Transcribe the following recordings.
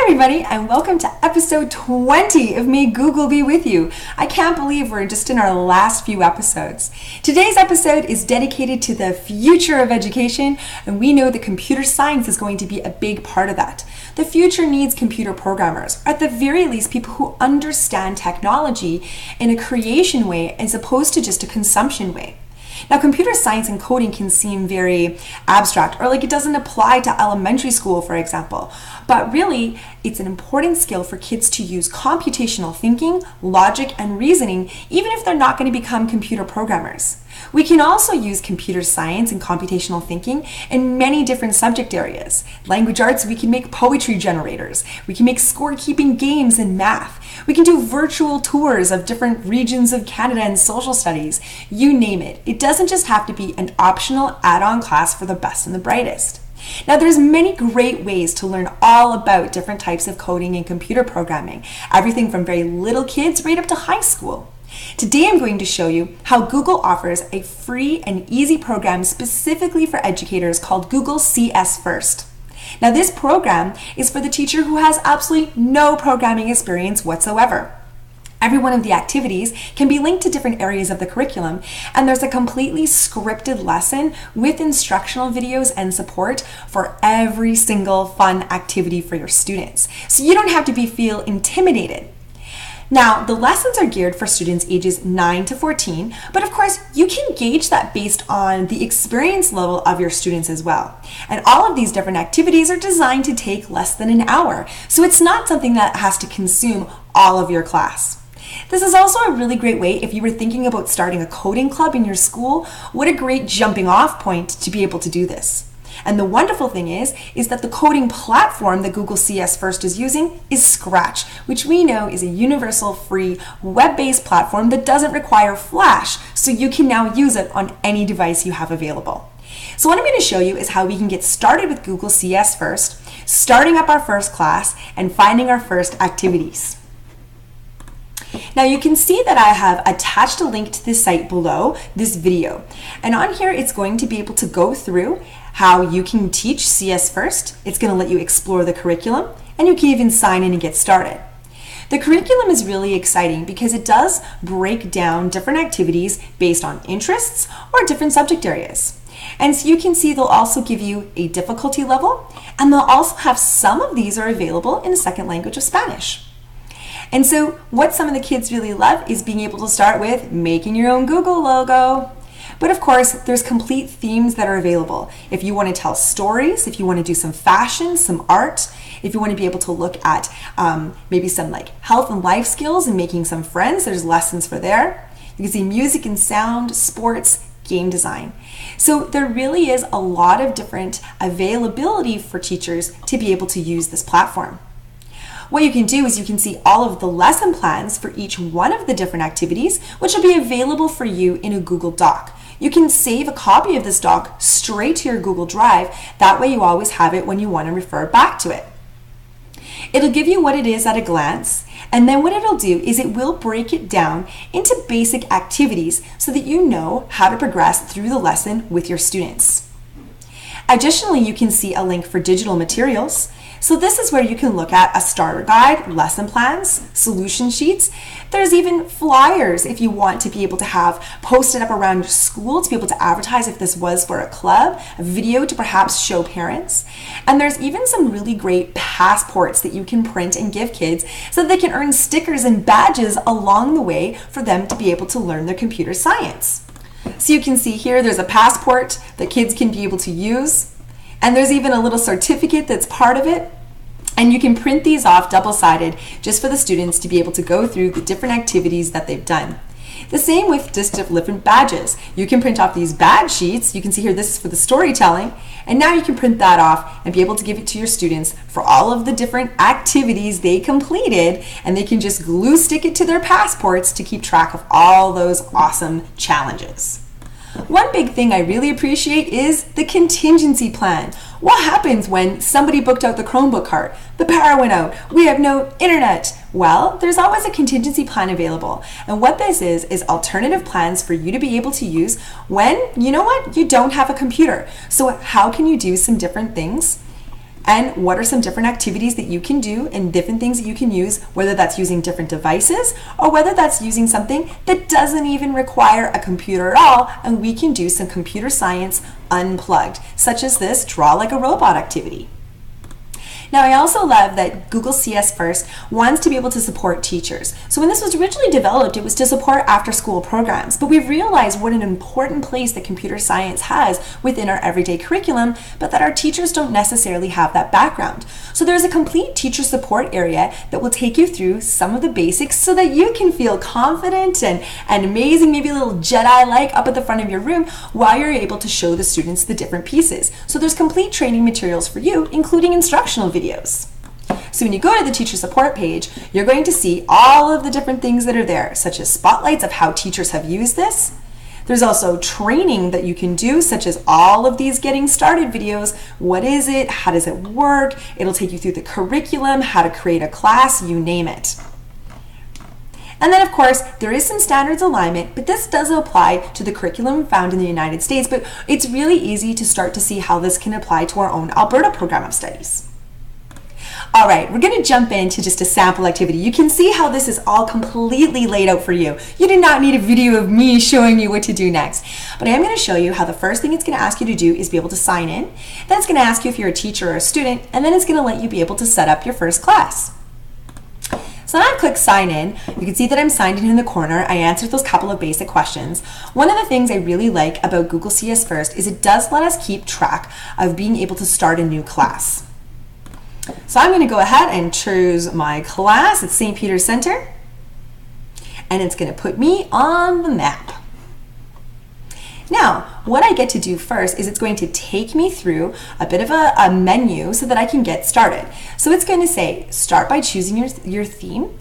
everybody, and welcome to episode 20 of May Google Be With You. I can't believe we're just in our last few episodes. Today's episode is dedicated to the future of education, and we know that computer science is going to be a big part of that. The future needs computer programmers, or at the very least people who understand technology in a creation way as opposed to just a consumption way. Now, computer science and coding can seem very abstract, or like it doesn't apply to elementary school, for example. But really, it's an important skill for kids to use computational thinking, logic, and reasoning, even if they're not going to become computer programmers. We can also use computer science and computational thinking in many different subject areas. Language arts, we can make poetry generators. We can make scorekeeping games in math. We can do virtual tours of different regions of Canada and social studies. You name it. It doesn't just have to be an optional add-on class for the best and the brightest. Now, there's many great ways to learn all about different types of coding and computer programming, everything from very little kids right up to high school. Today, I'm going to show you how Google offers a free and easy program specifically for educators called Google CS First. Now, this program is for the teacher who has absolutely no programming experience whatsoever. Every one of the activities can be linked to different areas of the curriculum, and there's a completely scripted lesson with instructional videos and support for every single fun activity for your students. So you don't have to feel intimidated. Now, the lessons are geared for students ages 9 to 14, but of course, you can gauge that based on the experience level of your students as well. And all of these different activities are designed to take less than an hour, so it's not something that has to consume all of your class. This is also a really great way if you were thinking about starting a coding club in your school. What a great jumping off point to be able to do this. And the wonderful thing is that the coding platform that Google CS First is using is Scratch, which we know is a universal free web-based platform that doesn't require Flash, so you can now use it on any device you have available. So what I'm going to show you is how we can get started with Google CS First, starting up our first class, and finding our first activities. Now you can see that I have attached a link to this site below this video. And on here, it's going to be able to go through how you can teach CS First. It's going to let you explore the curriculum, and you can even sign in and get started. The curriculum is really exciting because it does break down different activities based on interests or different subject areas. And so you can see they'll also give you a difficulty level, and they'll also have some of these are available in the second language of Spanish. And so what some of the kids really love is being able to start with making your own Google logo. But of course, there's complete themes that are available. If you want to tell stories, if you want to do some fashion, some art, if you want to be able to look at maybe some like health and life skills and making some friends, there's lessons for there. You can see music and sound, sports, game design. So there really is a lot of different availability for teachers to be able to use this platform. What you can do is you can see all of the lesson plans for each one of the different activities, which will be available for you in a Google Doc. You can save a copy of this doc straight to your Google Drive. That way you always have it when you want to refer back to it. It'll give you what it is at a glance, and then what it'll do is it will break it down into basic activities so that you know how to progress through the lesson with your students. Additionally, you can see a link for digital materials. So this is where you can look at a starter guide, lesson plans, solution sheets. There's even flyers if you want to be able to have posted up around your school to be able to advertise if this was for a club, a video to perhaps show parents. And there's even some really great passports that you can print and give kids so that they can earn stickers and badges along the way for them to be able to learn their computer science. So you can see here there's a passport that kids can be able to use. And there's even a little certificate that's part of it. And you can print these off double-sided just for the students to be able to go through the different activities that they've done. The same with just different badges. You can print off these badge sheets. You can see here this is for the storytelling. And now you can print that off and be able to give it to your students for all of the different activities they completed. And they can just glue stick it to their passports to keep track of all those awesome challenges. One big thing I really appreciate is the contingency plan. What happens when somebody booked out the Chromebook cart? The power went out. We have no internet. Well, there's always a contingency plan available. And what this is alternative plans for you to be able to use when, you know what, you don't have a computer. So how can you do some different things and what are some different activities that you can do and different things that you can use, whether that's using different devices or whether that's using something that doesn't even require a computer at all, and we can do some computer science unplugged, such as this draw like a robot activity. Now, I also love that Google CS First wants to be able to support teachers. So when this was originally developed, it was to support after-school programs, but we've realized what an important place that computer science has within our everyday curriculum, but that our teachers don't necessarily have that background. So there's a complete teacher support area that will take you through some of the basics so that you can feel confident and amazing, maybe a little Jedi-like up at the front of your room while you're able to show the students the different pieces. So there's complete training materials for you, including instructional videos. So when you go to the teacher support page, you're going to see all of the different things that are there, such as spotlights of how teachers have used this. There's also training that you can do, such as all of these getting started videos. What is it? How does it work? It'll take you through the curriculum, how to create a class, you name it. And then, of course, there is some standards alignment, but this does apply to the curriculum found in the United States, but it's really easy to start to see how this can apply to our own Alberta program of studies. All right, we're going to jump into just a sample activity. You can see how this is all completely laid out for you. You do not need a video of me showing you what to do next. But I am going to show you how the first thing it's going to ask you to do is be able to sign in. Then it's going to ask you if you're a teacher or a student, and then it's going to let you be able to set up your first class. So now I click sign in. You can see that I'm signed in the corner. I answered those couple of basic questions. One of the things I really like about Google CS First is it does let us keep track of being able to start a new class. So I'm going to go ahead and choose my class. It's St. Peter's Center, and it's going to put me on the map. Now, what I get to do first is it's going to take me through a bit of a menu so that I can get started. So it's going to say, start by choosing your theme,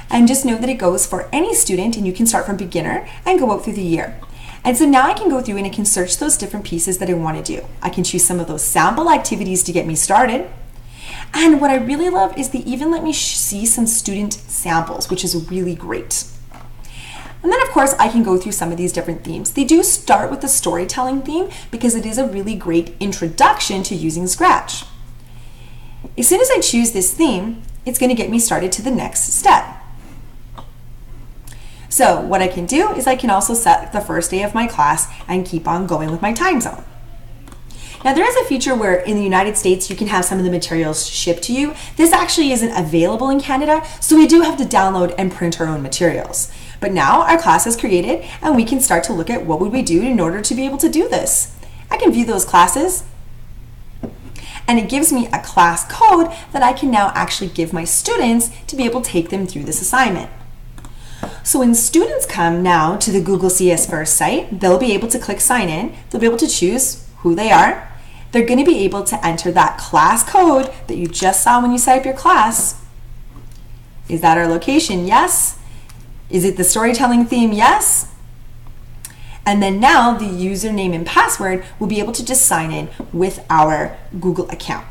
and just know that it goes for any student, and you can start from beginner and go out through the year. And so now I can go through and I can search those different pieces that I want to do. I can choose some of those sample activities to get me started. And what I really love is they even let me see some student samples, which is really great. And then of course I can go through some of these different themes. They do start with the storytelling theme because it is a really great introduction to using Scratch. As soon as I choose this theme, it's going to get me started to the next step. So what I can do is I can also set the first day of my class and keep on going with my time zone. Now there is a feature where in the United States you can have some of the materials shipped to you. This actually isn't available in Canada, so we do have to download and print our own materials. But now our class is created and we can start to look at what would we do in order to be able to do this. I can view those classes and it gives me a class code that I can now actually give my students to be able to take them through this assignment. So when students come now to the Google CS First site, they'll be able to click sign in, they'll be able to choose who they are. They're going to be able to enter that class code that you just saw when you set up your class. Is that our location? Yes. Is it the storytelling theme? Yes. And then now the username and password will be able to just sign in with our Google account.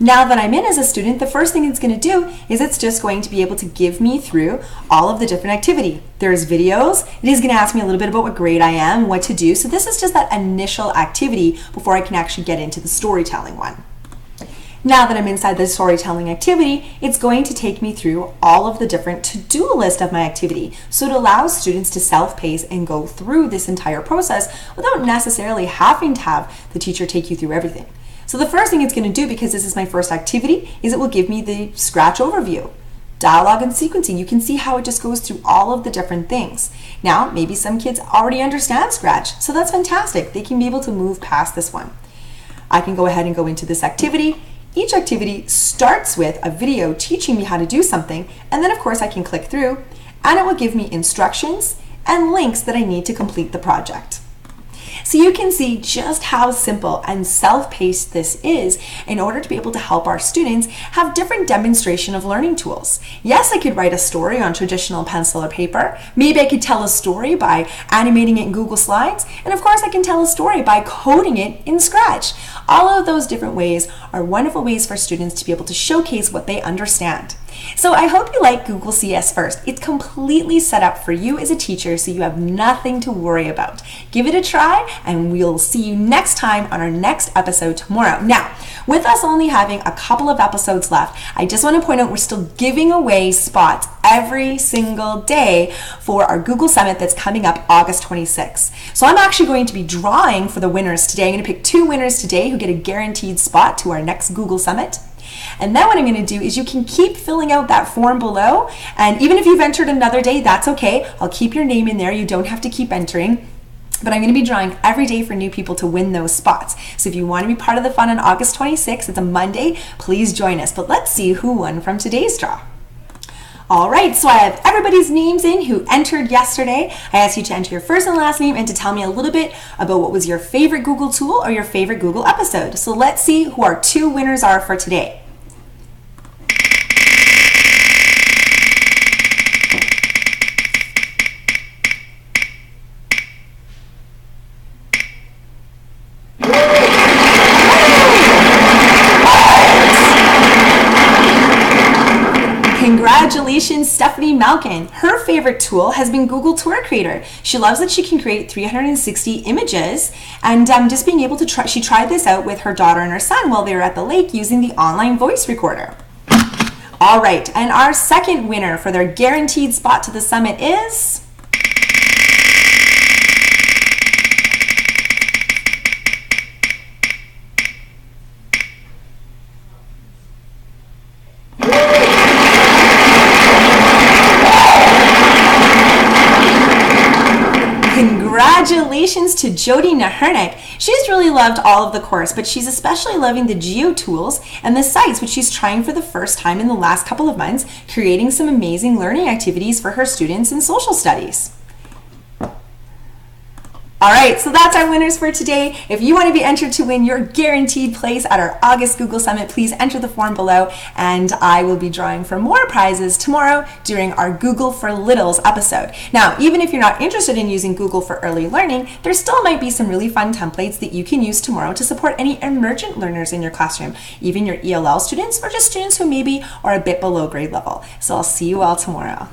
Now that I'm in as a student, the first thing it's going to do is it's just going to be able to give me through all of the different activity. There's videos. It is going to ask me a little bit about what grade I am, what to do. So this is just that initial activity before I can actually get into the storytelling one. Now that I'm inside the storytelling activity, it's going to take me through all of the different to-do list of my activity. So it allows students to self-pace and go through this entire process without necessarily having to have the teacher take you through everything. So the first thing it's going to do, because this is my first activity, is it will give me the Scratch overview. Dialogue and sequencing, you can see how it just goes through all of the different things. Now, maybe some kids already understand Scratch, so that's fantastic. They can be able to move past this one. I can go ahead and go into this activity. Each activity starts with a video teaching me how to do something, and then of course I can click through, and it will give me instructions and links that I need to complete the project. So you can see just how simple and self-paced this is in order to be able to help our students have different demonstration of learning tools. Yes, I could write a story on traditional pencil or paper. Maybe I could tell a story by animating it in Google Slides. And of course, I can tell a story by coding it in Scratch. All of those different ways are wonderful ways for students to be able to showcase what they understand. So I hope you like Google CS First. It's completely set up for you as a teacher, so you have nothing to worry about. Give it a try, and we'll see you next time on our next episode tomorrow. Now, with us only having a couple of episodes left, I just want to point out we're still giving away spots every single day for our Google Summit that's coming up August 26th. So I'm actually going to be drawing for the winners today. I'm going to pick 2 winners today who get a guaranteed spot to our next Google Summit. And then what I'm going to do is you can keep filling out that form below, and even if you've entered another day, that's okay. I'll keep your name in there. You don't have to keep entering. But I'm going to be drawing every day for new people to win those spots. So if you want to be part of the fun on August 26th, it's a Monday, please join us. But let's see who won from today's draw. All right, so I have everybody's names in who entered yesterday. I asked you to enter your first and last name and to tell me a little bit about what was your favorite Google tool or your favorite Google episode. So let's see who our 2 winners are for today. Congratulations, Stephanie Malkin. Her favorite tool has been Google Tour Creator. She loves that she can create 360 images, and just being able to try, she tried this out with her daughter and her son while they were at the lake using the online voice recorder. All right, and our second winner for their guaranteed spot to the summit is... Congratulations to Jody Nahernick. She's really loved all of the course, but she's especially loving the geo tools and the sites, which she's trying for the first time in the last couple of months, creating some amazing learning activities for her students in social studies. All right, so that's our winners for today. If you want to be entered to win your guaranteed place at our August Google Summit, please enter the form below, and I will be drawing for more prizes tomorrow during our Google for Littles episode. Now, even if you're not interested in using Google for early learning, there still might be some really fun templates that you can use tomorrow to support any emergent learners in your classroom, even your ELL students or just students who maybe are a bit below grade level. So I'll see you all tomorrow.